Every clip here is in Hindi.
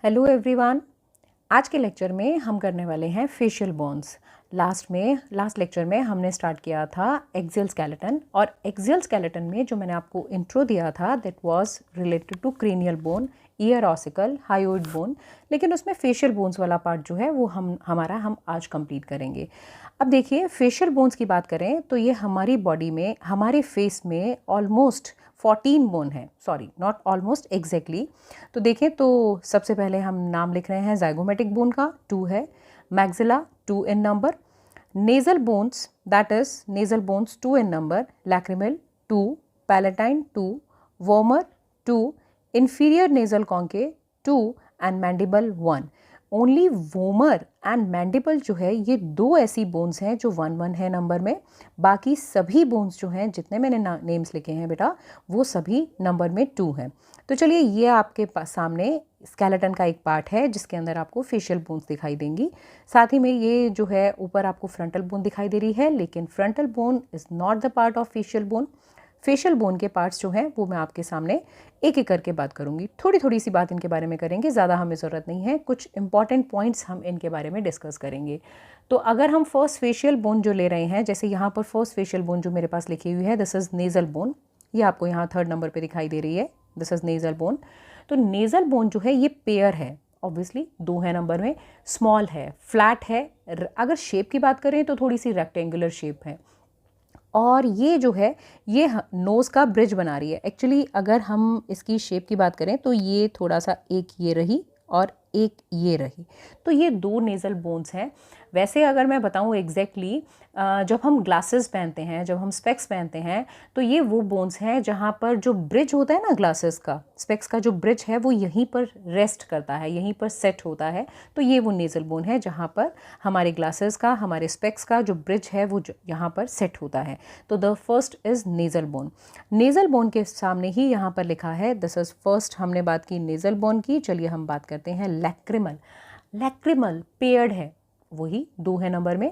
Hello everyone. आज के लेक्चर में हम करने वाले हैं फेशियल बोन्स। लास्ट लेक्चर में हमने स्टार्ट किया था एक्सियल स्केलेटन, और एक्सियल स्केलेटन में जो मैंने आपको इंट्रो दिया था that was related to cranial bone, ear ossicle, hyoid bone. लेकिन उसमें फेशियल बोन्स वाला पार्ट जो है वो हम आज कंप्लीट करेंगे। अब देखिए, फेशियल बोन्स की बात करें तो ये हमारी बॉडी में, हमारे फेस में ऑलमोस्ट 14 बोन है। Sorry, not almost, exactly. तो देखें तो सबसे पहले हम नाम लिख रहे हैं जाइगोमेटिक बोन का, 2 है। Maxilla 2 in number. Nasal bones, that is nasal bones 2 in number. Lacrimal 2, palatine 2, warmer 2, inferior nasal concave 2 and mandible 1। Only vomer and mandible जो है ये दो ऐसी बोन्स हैं जो 1-1 है नंबर में। बाकी सभी बोन्स जो हैं, जितने मैंने नेम्स लिखे हैं बेटा, वो सभी नंबर में 2 हैं। तो चलिए, ये आपके सामने स्केलेटन का एक पार्ट है जिसके अंदर आपको फेशियल बोन्स दिखाई देंगी। साथ ही में ये जो है ऊपर आपको फ्रंटल बोन दिखाई दे रही है, लेकिन frontal bone is not the part of facial bone. Facial bone के पार्ट्स जो हैं वो मैं आपके सामने एक एक करके बात करूंगी। थोड़ी थोड़ी सी बात इनके बारे में करेंगे, ज़्यादा हमें ज़रूरत नहीं है। कुछ इंपॉर्टेंट पॉइंट्स हम इनके बारे में डिस्कस करेंगे। तो अगर हम फर्स्ट फेशियल बोन जो ले रहे हैं, जैसे यहाँ पर फर्स्ट फेशियल बोन जो मेरे पास लिखी हुई है, दिस इज़ नेजल बोन। ये आपको यहाँ 3rd नंबर पर दिखाई दे रही है, दिस इज़ नेजल बोन। तो नेजल बोन जो है ये पेयर है, ऑब्वियसली 2 है नंबर में, स्मॉल है, फ्लैट है। अगर शेप की बात करें तो थोड़ी सी रेक्टेंगुलर शेप है, और ये जो है ये नोज़ का ब्रिज बना रही है। एक्चुअली अगर हम इसकी शेप की बात करें तो ये थोड़ा सा, एक ये रही और एक ये रही, तो ये 2 नेज़ल बोन्स हैं। वैसे अगर मैं बताऊं एग्जैक्टली, जब हम ग्लासेस पहनते हैं, जब हम स्पेक्स पहनते हैं, तो ये वो बोन्स हैं जहाँ पर जो ब्रिज होता है ना ग्लासेस का, स्पेक्स का जो ब्रिज है वो यहीं पर रेस्ट करता है, यहीं पर सेट होता है। तो ये वो नेज़ल बोन है जहाँ पर हमारे ग्लासेस का, हमारे स्पेक्स का जो ब्रिज है वो यहाँ पर सेट होता है। तो the first is nasal bone. Nasal bone के सामने ही यहाँ पर लिखा है, दिस इज़ फर्स्ट। हमने बात की नेज़ल बोन की, चलिए हम बात करते हैं लैक्रिमल। लैक्रिमल पेयर्ड है, वही 2 है नंबर में।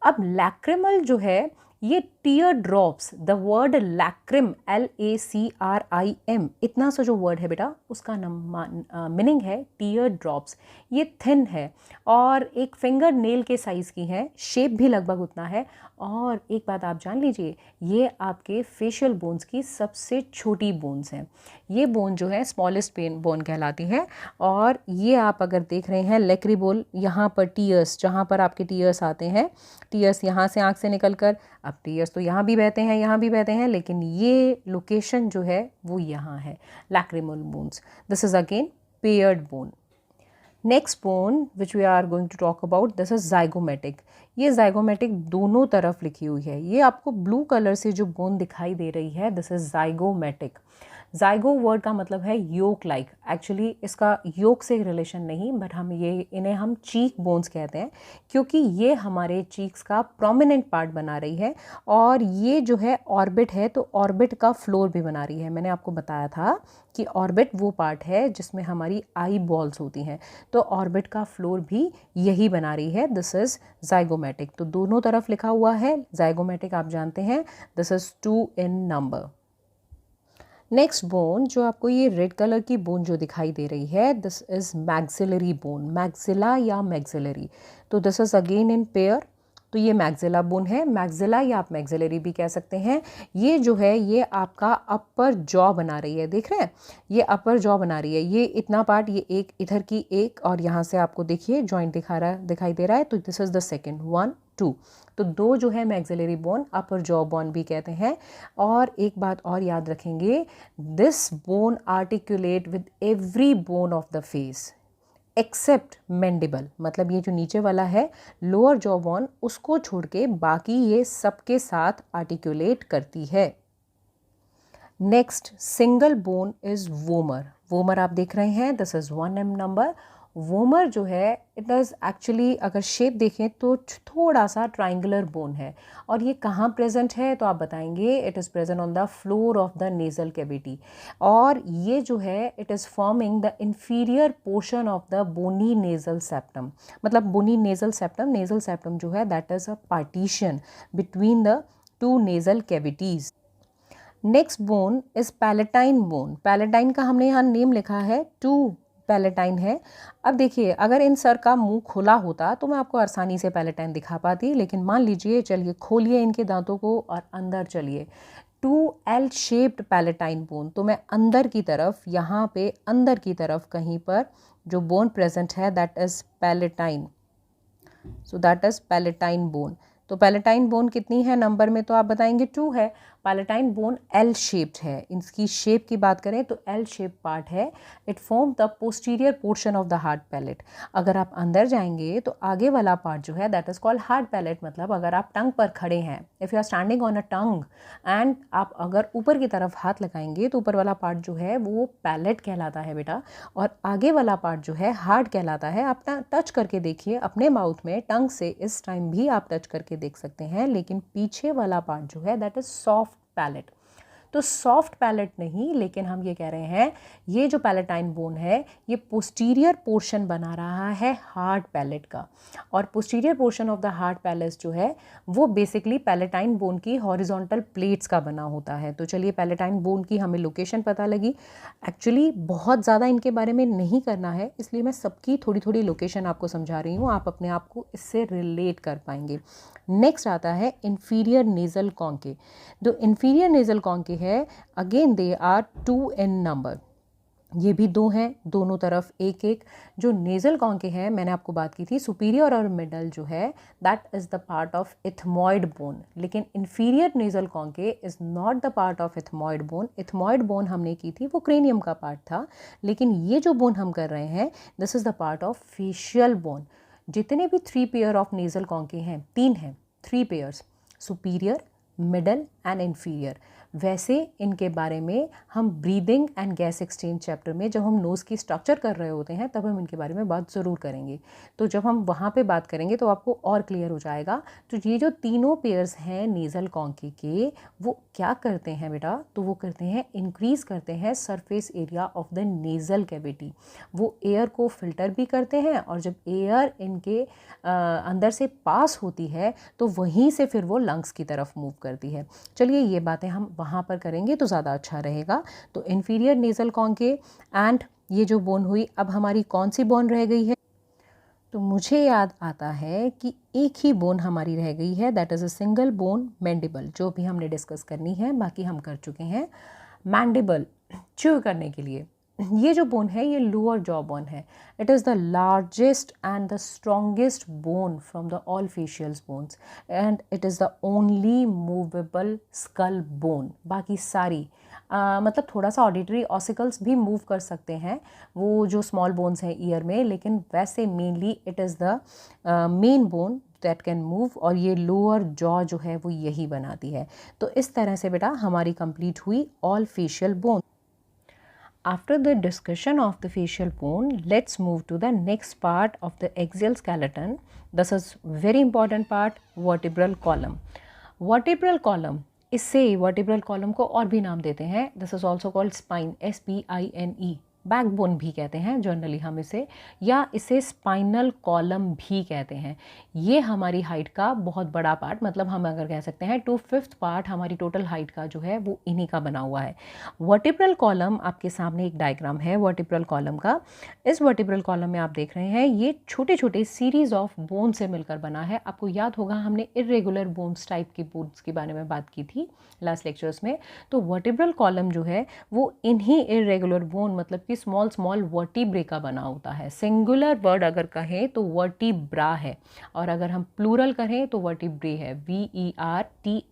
अब लैक्रिमल जो है ये tear drops, the word lacrim, LACRIM, इतना सा जो वर्ड है बेटा, उसका मीनिंग है टीयर ड्रॉप्स। ये थिन है और एक फिंगर नेल के साइज़ की है, शेप भी लगभग उतना है। और एक बात आप जान लीजिए, ये आपके फेशियल बोन्स की सबसे छोटी बोन्स हैं। ये बोन जो है स्मॉलेस्ट बोन कहलाती है। और ये आप अगर देख रहे हैं लैक्रिबोल, यहाँ पर टीयर्स, जहाँ पर आपके टीयर्स आते हैं, टीयर्स यहाँ से आँख से निकल कर, अब टीयर्स तो यहाँ भी बहते हैं, यहाँ भी बहते हैं, लेकिन ये लोकेशन जो है वो यहाँ है, lacrimal bones. This is again paired bone. Next bone which we are going to talk about, this is zygomatic. ये जाइगोमेटिक दोनों तरफ लिखी हुई है। ये आपको ब्लू कलर से जो बोन दिखाई दे रही है, this is zygomatic. Zygote word का मतलब है योक लाइक। एक्चुअली इसका योक से रिलेशन नहीं, बट इन्हें हम चीक बोन्स कहते हैं, क्योंकि ये हमारे चीक्स का प्रोमिनेंट पार्ट बना रही है। और ये जो है ऑर्बिट है, तो ऑर्बिट का फ्लोर भी बना रही है। मैंने आपको बताया था कि ऑर्बिट वो पार्ट है जिसमें हमारी आई बॉल्स होती हैं, तो ऑर्बिट का फ्लोर भी यही बना रही है। This is zygomatic. तो दोनों तरफ लिखा हुआ है जाइगोमेटिक, आप जानते हैं, this is 2 in number. Next bone जो आपको ये रेड कलर की बोन जो दिखाई दे रही है, this is maxillary bone, maxilla या मैक्सिलरी। तो this is again in pair. तो ये मैक्सिला बोन है, मैक्सिला या आप मैक्सिलरी भी कह सकते हैं। ये जो है ये आपका अपर जॉ बना रही है, देख रहे हैं, ये अपर जॉ बना रही है। ये इतना पार्ट, ये एक इधर की एक, और यहाँ से आपको देखिए जॉइंट दिखाई दे रहा है। तो दिस इज द सेकेंड, 1 2। तो 2 जो है maxillary bone, upper jaw bone भी कहते हैं। और एक बात और याद रखेंगे, this bone articulate with every bone of the face except mandible. मतलब ये जो नीचे वाला है लोअर जॉ बोन, उसको छोड़ के बाकी ये सबके साथ आर्टिकुलेट करती है। Next single bone is vomer. Vomer आप देख रहे हैं, दिस इज 1 नंबर। वोमर जो है इट इज़ एक्चुअली, अगर शेप देखें तो थोड़ा सा ट्राइंगुलर बोन है। और ये कहाँ प्रेजेंट है तो आप बताएंगे, it is present on the floor of the nasal cavity. और ये जो है it is forming the inferior portion of the bony nasal septum. मतलब बोनी नेजल सेप्टम जो है that is a partition between the 2 nasal cavities. Next bone is palatine bone. Palatine का हमने यहाँ नेम लिखा है 2 पैलेटाइन है। अब देखिए, अगर इन सर का मुंह खुला होता तो मैं आपको आसानी से पैलेटाइन दिखा पाती, लेकिन मान लीजिए, चलिए खोलिए इनके दांतों को और अंदर चलिए, 2L शेप्ड पैलेटाइन बोन। तो मैं अंदर की तरफ, यहाँ पे अंदर की तरफ कहीं पर जो बोन प्रेजेंट है that is palatine. So that is palatine bone. तो पैलेटाइन बोन कितनी है नंबर में, तो आप बताएंगे 2 है। पैलेटाइन बोन L शेप्ड है। इसकी शेप की बात करें तो L शेप पार्ट है। It form the posterior portion of the hard palate. अगर आप अंदर जाएंगे तो आगे वाला पार्ट जो है that is called hard palate. मतलब अगर आप टंग पर खड़े हैं, if you are standing on a tongue and आप अगर ऊपर की तरफ हाथ लगाएंगे तो ऊपर वाला पार्ट जो है वो पैलेट कहलाता है बेटा, और आगे वाला पार्ट जो है हार्ड कहलाता है। आप टच करके देखिए अपने माउथ में, टंग से इस टाइम भी आप टच करके देख सकते हैं, लेकिन पीछे वाला पार्ट जो है दैट इज सॉफ्ट पैलेट। तो सॉफ्ट पैलेट नहीं, लेकिन हम ये कह रहे हैं ये जो पैलेटाइन बोन है ये पोस्टीरियर पोर्शन बना रहा है हार्ड पैलेट का। और posterior portion of the hard palate जो है वो बेसिकली पैलेटाइन बोन की हॉरिजॉन्टल प्लेट्स का बना होता है। तो चलिए, पैलेटाइन बोन की हमें लोकेशन पता लगी। एक्चुअली बहुत ज़्यादा इनके बारे में नहीं करना है, इसलिए मैं सबकी थोड़ी थोड़ी लोकेशन आपको समझा रही हूँ, आप अपने आप को इससे रिलेट कर पाएंगे। नेक्स्ट आता है इंफीरियर नेजल कॉन्के। जो इंफीरियर नेजल कॉन्के है, again they are 2 in number. ये भी 2 हैं, दोनों तरफ एक एक। जो नेजल कॉन्के है, मैंने आपको बात की थी, सुपीरियर और मिडल जो है that is the part of ethmoid bone, लेकिन inferior nasal concha is not the part of ethmoid bone. Ethmoid bone हमने की थी वो क्रेनियम का पार्ट था, लेकिन ये जो बोन हम कर रहे हैं this is the part of facial bone. जितने भी 3 पेयर ऑफ नेजल कॉन्के हैं, 3 हैं, 3 pairs, superior, middle and inferior. वैसे इनके बारे में हम breathing and gas exchange chapter में जब हम नोज़ की स्ट्रक्चर कर रहे होते हैं तब हम इनके बारे में बात ज़रूर करेंगे। तो जब हम वहाँ पे बात करेंगे तो आपको और क्लियर हो जाएगा। तो ये जो तीनों पेयर्स हैं नेज़ल कॉन्के के, वो क्या करते हैं बेटा, तो वो करते हैं इंक्रीज़ करते हैं surface area of the nasal cavity. वो एयर को फिल्टर भी करते हैं, और जब एयर इनके अंदर से पास होती है तो वहीं से फिर वो लंग्स की तरफ मूव करती है। चलिए, ये बातें हम वहाँ पर करेंगे तो ज़्यादा अच्छा रहेगा। तो इंफीरियर नेज़ल कॉन्के एंड ये जो बोन हुई, अब हमारी कौन सी बोन रह गई है, तो मुझे याद आता है कि एक ही बोन हमारी रह गई है, that is a single bone mandible, जो भी हमने डिस्कस करनी है, बाकी हम कर चुके हैं। मैंडिबल च्यू करने के लिए ये जो बोन है ये लोअर जॉ बोन है। It is the largest and the strongest bone from the all facials bones and it is the only movable skull bone. बाकी सारी मतलब थोड़ा सा ऑडिटरी ऑसिकल्स भी मूव कर सकते हैं, वो जो स्मॉल बोन्स हैं ईयर में, लेकिन वैसे mainly it is the main bone that can move, और ये लोअर जॉ जो है वो यही बनाती है। तो इस तरह से बेटा हमारी कंप्लीट हुई all facial bone. After the discussion of the facial bone, let's move to the next part of the axial skeleton. This is very important part, vertebral column. Vertebral column, इससे vertebral column को और भी नाम देते हैं. This is also called spine, S-P-I-N-E. Backbone भी कहते हैं जनरली हम इसे, या इसे स्पाइनल कॉलम भी कहते हैं। ये हमारी हाइट का बहुत बड़ा पार्ट, मतलब हम अगर कह सकते हैं 2/5 पार्ट हमारी टोटल हाइट का जो है वो इन्हीं का बना हुआ है। वर्टिब्रल कॉलम, आपके सामने एक डायग्राम है वर्टिब्रल कॉलम का। इस वर्टिब्रल कॉलम में आप देख रहे हैं ये छोटे छोटे सीरीज ऑफ बोन से मिलकर बना है। आपको याद होगा हमने इरेगुलर बोन्स टाइप की बोन्स के बारे में बात की थी लास्ट लेक्चर्स में। तो वर्टिब्रल कॉलम जो है वो इन्हीं इरेगुलर बोन मतलब कि स्मॉल स्मॉल वर्टिब्रे का बना होता है। सिंगुलर वर्ड अगर कहें तो वर्टिब्रा है, और अगर हम प्लूरल करें तो वर्टिब्रे है, VERTEBRAE,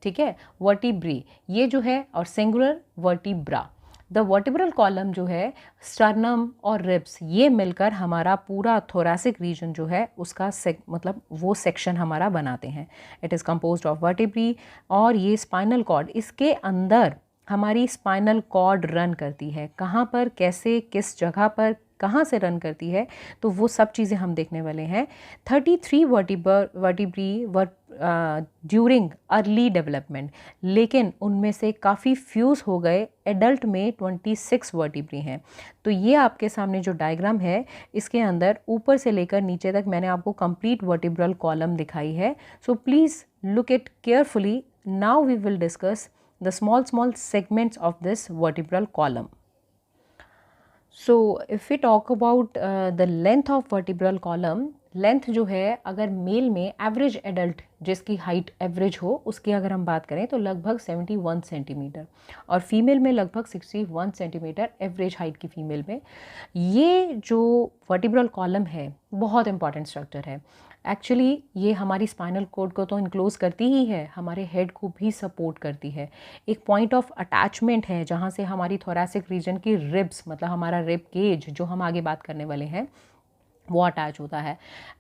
ठीक है, वर्टिब्रे ये जो है, और singular vertebra. The vertebral column जो है स्टर्नम और रिब्स ये मिलकर हमारा पूरा थोरैसिक रीजन जो है उसका मतलब वो सेक्शन हमारा बनाते हैं। It is composed of vertebrae, और ये स्पाइनल कॉर्ड, इसके अंदर हमारी स्पाइनल कॉर्ड रन करती है। कहाँ पर, कैसे, किस जगह पर, कहाँ से रन करती है, तो वो सब चीज़ें हम देखने वाले हैं। 33 वर्टिब्री ड्यूरिंग अर्ली डेवलपमेंट, लेकिन उनमें से काफ़ी फ्यूज़ हो गए। एडल्ट में 26 वर्टिब्री हैं। तो ये आपके सामने जो डायग्राम है इसके अंदर ऊपर से लेकर नीचे तक मैंने आपको कंप्लीट वर्टिब्रल कॉलम दिखाई है। So please look it carefully. Now we will discuss the small segments of this vertebral column. So if we talk about the length of vertebral column, length जो है अगर मेल में एवरेज एडल्ट जिसकी हाइट एवरेज हो उसकी अगर हम बात करें तो लगभग 71 सेंटीमीटर, और फीमेल में लगभग 61 सेंटीमीटर एवरेज हाइट की फीमेल में। ये जो वर्टिब्रल कॉलम है बहुत इंपॉर्टेंट स्ट्रक्चर है। एक्चुअली ये हमारी स्पाइनल कोड को तो इनक्लोज करती ही है, हमारे हेड को भी सपोर्ट करती है। एक पॉइंट ऑफ अटैचमेंट है जहाँ से हमारी थोरैसिक रीजन की रिब्स, मतलब हमारा रिब केज जो हम आगे बात करने वाले हैं, वो अटैच होता है।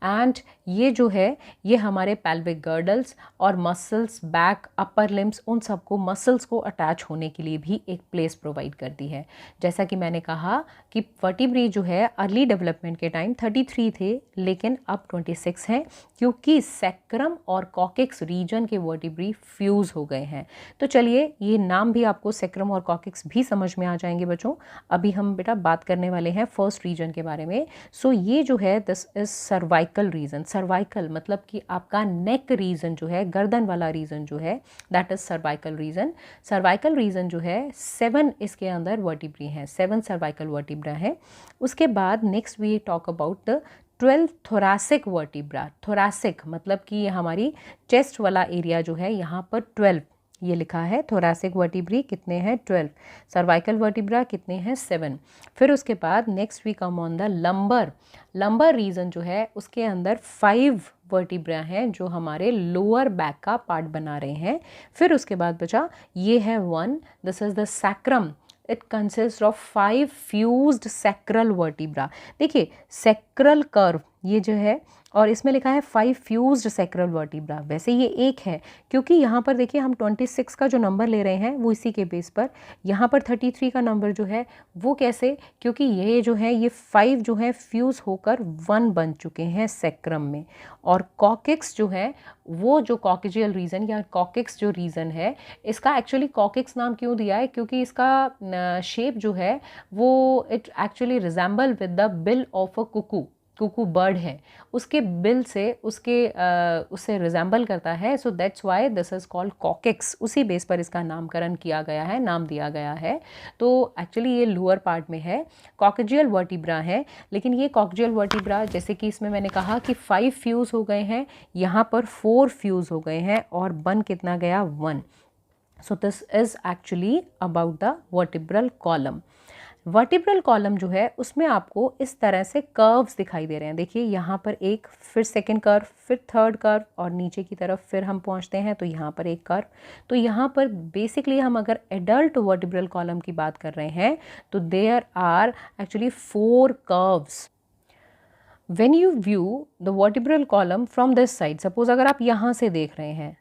एंड ये जो है ये हमारे पेल्विक गर्डल्स और मसल्स, बैक, अपर लिम्स, उन सबको मसल्स को अटैच होने के लिए भी एक प्लेस प्रोवाइड करती है। जैसा कि मैंने कहा कि वर्टिब्री जो है अर्ली डेवलपमेंट के टाइम 33 थे, लेकिन अब 26 हैं, क्योंकि सैक्रम और कॉकिक्स रीजन के वर्टिब्री फ्यूज़ हो गए हैं। तो चलिए, ये नाम भी आपको सैक्रम और कॉकिक्स भी समझ में आ जाएंगे बच्चों। अभी हम बेटा बात करने वाले हैं फर्स्ट रीजन के बारे में। सो ये जो है this is cervical region. Cervical मतलब कि आपका नेक रीजन जो है, गर्दन वाला रीजन जो है, that is cervical region. Cervical region जो है 7 इसके अंदर वर्टिब्री हैं, 7 सर्वाइकल वर्टिब्रा है। उसके बाद next we talk about the 12 thoracic vertebra. Thoracic मतलब कि ये हमारी चेस्ट वाला एरिया जो है, यहाँ पर 12 ये लिखा है। थोरैसिक वर्टिब्री कितने हैं? 12। सर्वाइकल वर्टिब्रा कितने हैं? 7। फिर उसके बाद next we come on the lumbar. Lumbar region जो है उसके अंदर 5 वर्टिब्रा हैं जो हमारे लोअर बैक का पार्ट बना रहे हैं। फिर उसके बाद बचा ये है 1, this is the sacrum. It consist of 5 fused sacral vertebra. देखिए सैक्रल कर्व ये जो है, और इसमें लिखा है 5 फ्यूज्ड सैक्रल वर्टिब्रा। वैसे ये एक है, क्योंकि यहाँ पर देखिए हम 26 का जो नंबर ले रहे हैं वो इसी के बेस पर, यहाँ पर 33 का नंबर जो है वो कैसे, क्योंकि ये जो है ये 5 जो है फ्यूज़ होकर 1 बन चुके हैं सैक्रम में। और कॉकिक्स जो है वो जो कॉकिजियल रीजन या कॉकिक्स जो रीजन है, इसका एक्चुअली कॉकिक्स नाम क्यों दिया है, क्योंकि इसका शेप जो है वो it actually resemble with the bill of a cuckoo. Cuckoo bird है, उसके बिल से उससे रिजेंबल करता है। So that's why this is called coccyx. उसी बेस पर इसका नामकरण किया गया है, नाम दिया गया है। तो एक्चुअली ये लोअर पार्ट में है, कॉकिजियल वर्टिब्रा है। लेकिन ये कॉकिजियल वर्टिब्रा जैसे कि इसमें मैंने कहा कि 5 फ्यूज़ हो गए हैं, यहाँ पर 4 फ्यूज़ हो गए हैं, और बन कितना गया? 1। So this is actually about the vertebral column. Vertebral column जो है उसमें आपको इस तरह से कर्व्स दिखाई दे रहे हैं। देखिए यहाँ पर एक, फिर सेकंड कर्व, फिर थर्ड कर्व, और नीचे की तरफ फिर हम पहुँचते हैं तो यहाँ पर एक कर्व। तो यहाँ पर बेसिकली हम अगर एडल्ट वर्टिब्रल कॉलम की बात कर रहे हैं तो there are actually 4 curves. When you view the vertebral column from this side, suppose अगर आप यहाँ से देख रहे हैं,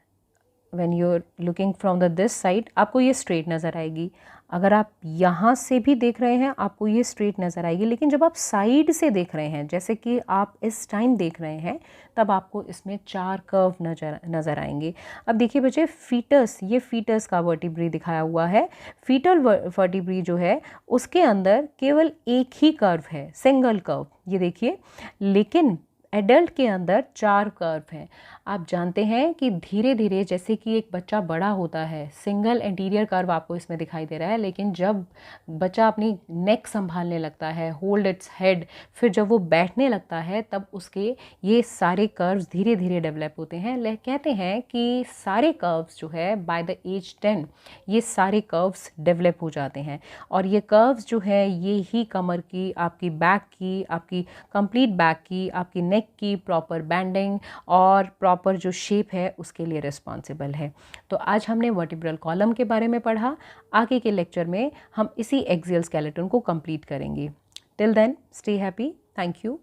when you are looking from the this side, आपको ये स्ट्रेट नज़र आएगी। अगर आप यहाँ से भी देख रहे हैं आपको ये स्ट्रेट नज़र आएगी। लेकिन जब आप साइड से देख रहे हैं, जैसे कि आप इस टाइम देख रहे हैं, तब आपको इसमें 4 कर्व नज़र आएंगे। अब देखिए बच्चे, फीटस, ये फीटस का वर्टिब्री दिखाया हुआ है। फीटल वर्टिब्री जो है उसके अंदर केवल एक ही कर्व है, सिंगल कर्व, ये देखिए। लेकिन एडल्ट के अंदर 4 कर्व हैं। आप जानते हैं कि धीरे धीरे जैसे कि एक बच्चा बड़ा होता है, सिंगल एंटीरियर कर्व आपको इसमें दिखाई दे रहा है, लेकिन जब बच्चा अपनी नेक संभालने लगता है, होल्ड इट्स हेड, फिर जब वो बैठने लगता है, तब उसके ये सारे कर्व्स धीरे धीरे डेवलप होते हैं। कहते हैं कि सारे कर्व्स जो है बाय द एज 10 ये सारे कर्व्स डेवलप हो जाते हैं। और ये कर्व्स जो है ये ही कमर की, आपकी बैक की, आपकी कंप्लीट बैक की, आपकी नेक की प्रॉपर बैंडिंग और प्रॉपर जो शेप है उसके लिए रिस्पॉन्सिबल है। तो आज हमने वर्टिब्रल कॉलम के बारे में पढ़ा। आगे के लेक्चर में हम इसी एक्सियल स्केलेटन को कंप्लीट करेंगे। Till then stay happy. Thank you.